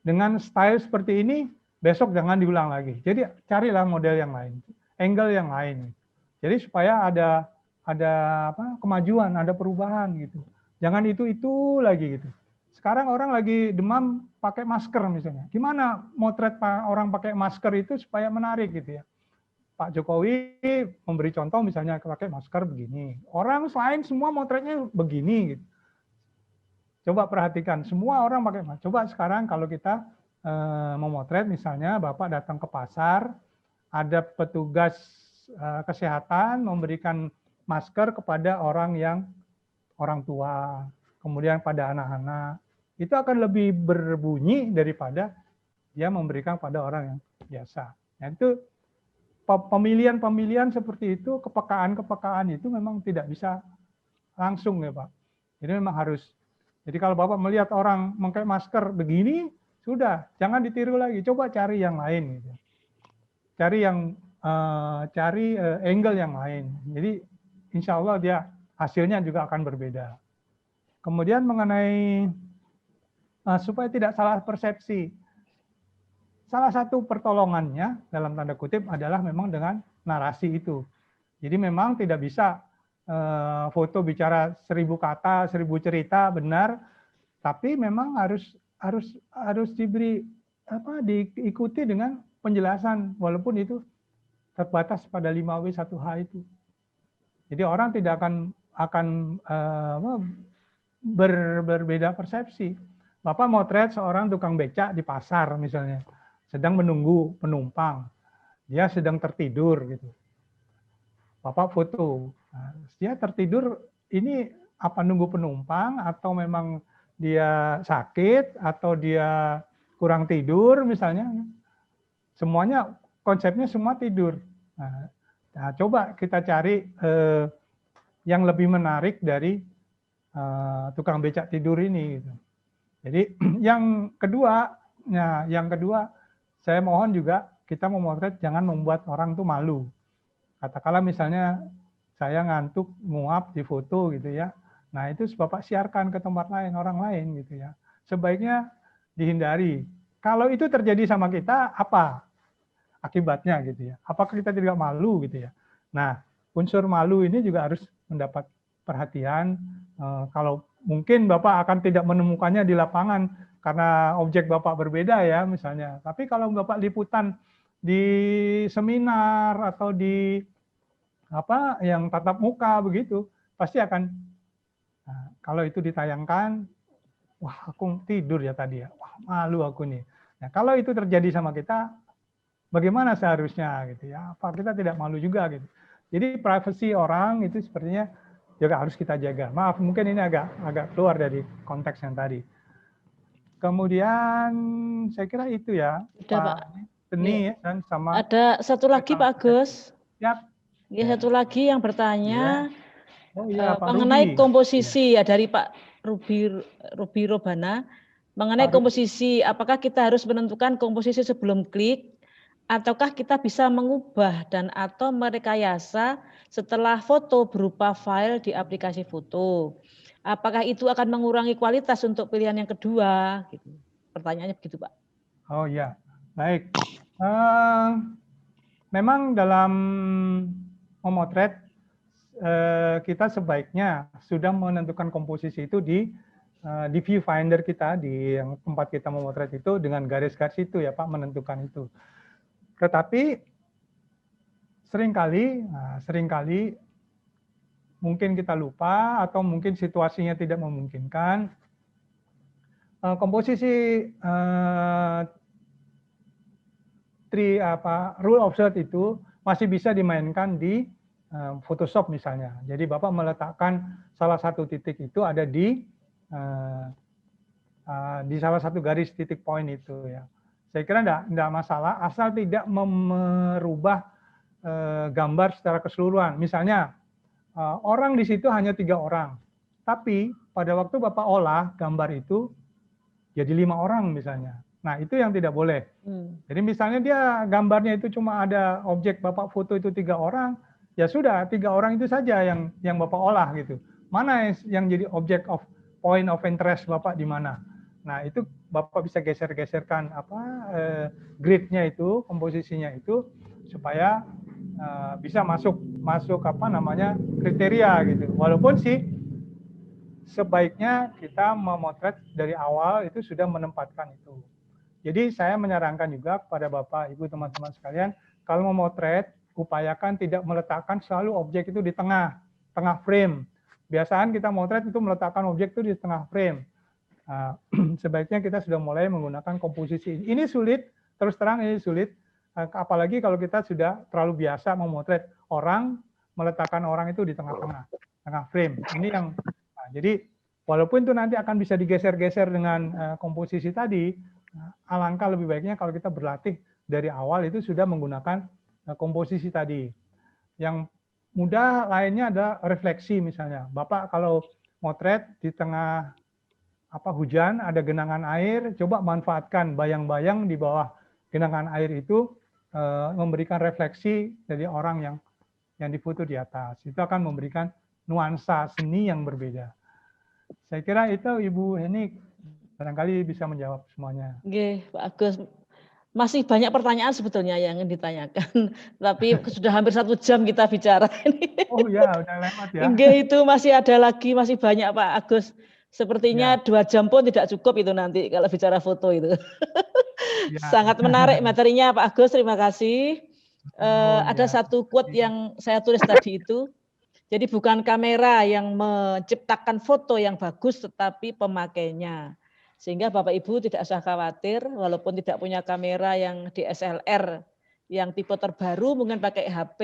dengan style seperti ini, besok jangan diulang lagi. Jadi carilah model yang lain, angle yang lain. Jadi supaya ada kemajuan, ada perubahan gitu. Jangan itu lagi gitu. Sekarang orang lagi demam pakai masker misalnya. Gimana motret orang pakai masker itu supaya menarik gitu ya. Pak Jokowi memberi contoh misalnya pakai masker begini. Orang lain semua motretnya begini gitu. Coba perhatikan, semua orang pakai masker. Coba sekarang kalau kita memotret misalnya Bapak datang ke pasar, ada petugas kesehatan memberikan masker kepada orang tua, kemudian pada anak-anak, itu akan lebih berbunyi daripada dia memberikan pada orang yang biasa. Nah, itu pemilihan seperti itu, kepekaan itu memang tidak bisa langsung ya Pak. Jadi memang harus. Jadi kalau Bapak melihat orang memakai masker begini, sudah jangan ditiru lagi. Coba cari yang lain. Gitu. Cari angle yang lain. Jadi insya Allah dia hasilnya juga akan berbeda. Kemudian mengenai supaya tidak salah persepsi, salah satu pertolongannya dalam tanda kutip adalah memang dengan narasi itu. Jadi memang tidak bisa foto bicara 1000 kata, 1000 cerita benar, tapi memang harus diikuti dengan penjelasan walaupun itu terbatas pada 5W1H itu. Jadi orang tidak akan berbeda persepsi. Bapak motret seorang tukang becak di pasar misalnya, sedang menunggu penumpang, dia sedang tertidur gitu. Bapak foto, nah, dia tertidur ini apa nunggu penumpang atau memang dia sakit atau dia kurang tidur misalnya, semuanya konsepnya semua tidur. Nah, coba kita cari yang lebih menarik dari tukang becak tidur ini. Gitu. Jadi yang kedua, saya mohon juga kita memotret jangan membuat orang tuh malu. Katakanlah misalnya saya ngantuk nguap di foto gitu ya. Nah itu Bapak siarkan ke tempat lain, orang lain gitu ya. Sebaiknya dihindari. Kalau itu terjadi sama kita, apa akibatnya gitu ya? Apakah kita tidak malu gitu ya? Nah, unsur malu ini juga harus mendapat perhatian. Kalau mungkin Bapak akan tidak menemukannya di lapangan karena objek Bapak berbeda ya misalnya. Tapi kalau Bapak liputan di seminar atau di yang tatap muka begitu, pasti akan kalau itu ditayangkan, wah aku tidur ya tadi ya, wah malu aku nih. Nah, kalau itu terjadi sama kita, bagaimana seharusnya gitu ya? Apa kita tidak malu juga gitu? Jadi privasi orang itu sepertinya juga harus kita jaga. Maaf, mungkin ini agak keluar dari konteks yang tadi. Kemudian saya kira itu ya, Pak Teni ya, dan sama. Ada satu lagi Pak Agus. Siap. Ya, satu lagi yang bertanya mengenai Ruby. komposisi ya dari Pak Ruby Robana mengenai komposisi. Apakah kita harus menentukan komposisi sebelum klik? Ataukah kita bisa mengubah dan atau merekayasa setelah foto berupa file di aplikasi foto? Apakah itu akan mengurangi kualitas untuk pilihan yang kedua? Gitu. Pertanyaannya begitu, Pak. Oh ya, baik. Memang dalam memotret kita sebaiknya sudah menentukan komposisi itu di viewfinder kita, di yang tempat kita memotret itu dengan garis-garis itu ya Pak, menentukan itu. Tetapi seringkali mungkin kita lupa atau mungkin situasinya tidak memungkinkan. Komposisi rule of third itu masih bisa dimainkan di Photoshop misalnya. Jadi Bapak meletakkan salah satu titik itu ada di salah satu garis titik point itu ya. Saya kira enggak masalah asal tidak merubah gambar secara keseluruhan. Misalnya orang di situ hanya 3 orang, tapi pada waktu Bapak olah gambar itu jadi 5 orang misalnya. Nah, itu yang tidak boleh. Jadi misalnya dia gambarnya itu cuma ada objek Bapak foto itu 3 orang, ya sudah 3 orang itu saja yang Bapak olah gitu. Mana yang jadi objek of point of interest Bapak di mana? Nah, itu Bapak bisa geser-geserkan grid-nya itu, komposisinya itu supaya bisa masuk kriteria gitu. Walaupun sih sebaiknya kita memotret dari awal itu sudah menempatkan itu. Jadi saya menyarankan juga kepada Bapak, Ibu, teman-teman sekalian, kalau memotret, upayakan tidak meletakkan selalu objek itu di tengah frame. Biasaan kita motret itu meletakkan objek itu di tengah frame. Sebaiknya kita sudah mulai menggunakan komposisi. Ini sulit, terus terang ini sulit, apalagi kalau kita sudah terlalu biasa memotret orang, meletakkan orang itu di tengah frame. Ini yang jadi walaupun itu nanti akan bisa digeser-geser dengan komposisi tadi, alangkah lebih baiknya kalau kita berlatih dari awal itu sudah menggunakan komposisi tadi. Yang mudah lainnya ada refleksi misalnya. Bapak kalau motret di tengah hujan, ada genangan air, coba manfaatkan bayang-bayang di bawah genangan air itu memberikan refleksi dari orang yang difoto di atas. Itu akan memberikan nuansa seni yang berbeda. Saya kira itu Ibu Henik barangkali bisa menjawab semuanya. Oke, Pak Agus. Masih banyak pertanyaan sebetulnya yang ingin ditanyakan, tapi sudah hampir 1 jam kita bicara ini. Oh ya, udah lewat ya. Oke, itu masih ada lagi, masih banyak Pak Agus. Sepertinya 2 jam pun tidak cukup itu nanti kalau bicara foto itu. Ya. Sangat menarik materinya Pak Agus, terima kasih. Ada satu quote yang saya tulis tadi itu. Jadi bukan kamera yang menciptakan foto yang bagus, tetapi pemakainya. Sehingga Bapak Ibu tidak usah khawatir, walaupun tidak punya kamera yang DSLR, yang tipe terbaru, mungkin pakai HP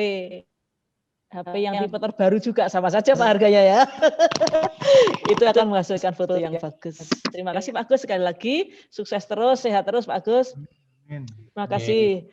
yang tipe terbaru juga, sama saja Pak harganya ya. Itu akan menghasilkan foto yang bagus. Terima kasih Pak Agus sekali lagi, sukses terus, sehat terus Pak Agus. Terima kasih.